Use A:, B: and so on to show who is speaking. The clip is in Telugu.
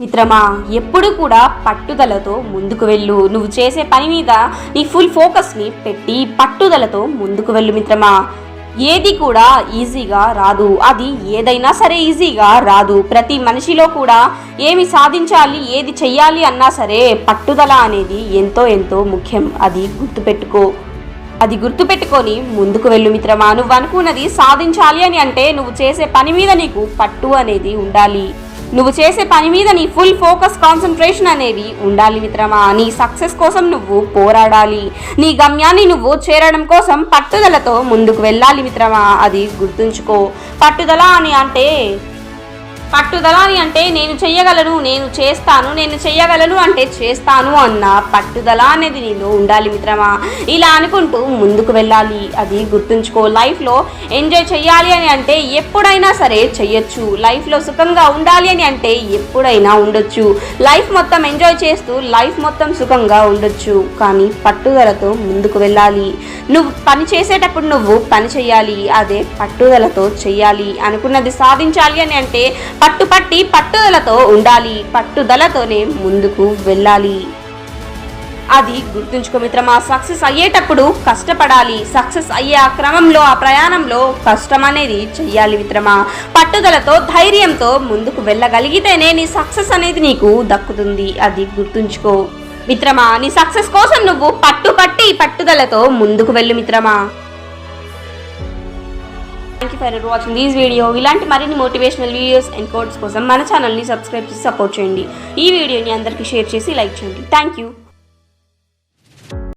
A: మిత్రమా, ఎప్పుడు కూడా పట్టుదలతో ముందుకు వెళ్ళు. నువ్వు చేసే పని మీద నీ ఫుల్ ఫోకస్ని పెట్టి పట్టుదలతో ముందుకు వెళ్ళు మిత్రమా. ఏది కూడా ఈజీగా రాదు, అది ఏదైనా సరే ఈజీగా రాదు. ప్రతి మనిషిలో కూడా ఏమి సాధించాలి, ఏది చెయ్యాలి అన్నా సరే పట్టుదల అనేది ఎంతో ఎంతో ముఖ్యం. అది గుర్తుపెట్టుకొని ముందుకు వెళ్ళు మిత్రమా. నువ్వు అనుకున్నది సాధించాలి అని అంటే నువ్వు చేసే పని మీద నీకు పట్టు అనేది ఉండాలి. నువ్వు చేసే పని మీద నీ ఫుల్ ఫోకస్, కాన్సన్ట్రేషన్ అనేది ఉండాలి మిత్రమా. నీ సక్సెస్ కోసం నువ్వు పోరాడాలి. నీ గమ్యాన్ని నువ్వు చేరడం కోసం పట్టుదలతో ముందుకు వెళ్ళాలి మిత్రమా. అది గుర్తుంచుకో. పట్టుదల అని అంటే నేను చెయ్యగలను, నేను చేస్తాను, నేను చెయ్యగలను అంటే చేస్తాను అన్న పట్టుదల అనేది నీలో ఉండాలి మిత్రమా. ఇలా అనుకుంటూ ముందుకు వెళ్ళాలి. అది గుర్తుంచుకో. లైఫ్లో ఎంజాయ్ చెయ్యాలి అని అంటే ఎప్పుడైనా సరే చెయ్యొచ్చు. లైఫ్లో సుఖంగా ఉండాలి అని అంటే ఎప్పుడైనా ఉండొచ్చు. లైఫ్ మొత్తం ఎంజాయ్ చేస్తూ లైఫ్ మొత్తం సుఖంగా ఉండొచ్చు. కానీ పట్టుదలతో ముందుకు వెళ్ళాలి. నువ్వు పని చేసేటప్పుడు నువ్వు పని చెయ్యాలి, అదే పట్టుదలతో చెయ్యాలి. అనుకున్నది సాధించాలి అని అంటే పట్టుదలతో ఉండాలి. పట్టుదలతోనే ముందుకు వెళ్ళాలి. అది గుర్తుంచుకో మిత్రమా. సక్సెస్ అయ్యేటప్పుడు కష్టపడాలి. సక్సెస్ అయ్యే ఆ క్రమంలో, ఆ ప్రయాణంలో కష్టం అనేది చెయ్యాలి మిత్రమా. పట్టుదలతో, ధైర్యంతో ముందుకు వెళ్ళగలిగితేనే నీ సక్సెస్ అనేది నీకు దక్కుతుంది. అది గుర్తుంచుకో మిత్రమా. నీ సక్సెస్ కోసం నువ్వు పట్టుదలతో ముందుకు వెళ్ళు మిత్రమా. Thank you for watching this video. ఇలాంటి మరిన్ని మోటివేషనల్ వీడియోస్ అండ్ కోట్స్ కోసం మన ఛానల్ని సబ్స్క్రైబ్ చేసి సపోర్ట్ చేయండి. ఈ వీడియోని అందరికీ షేర్ చేసి లైక్ చేయండి. Thank you.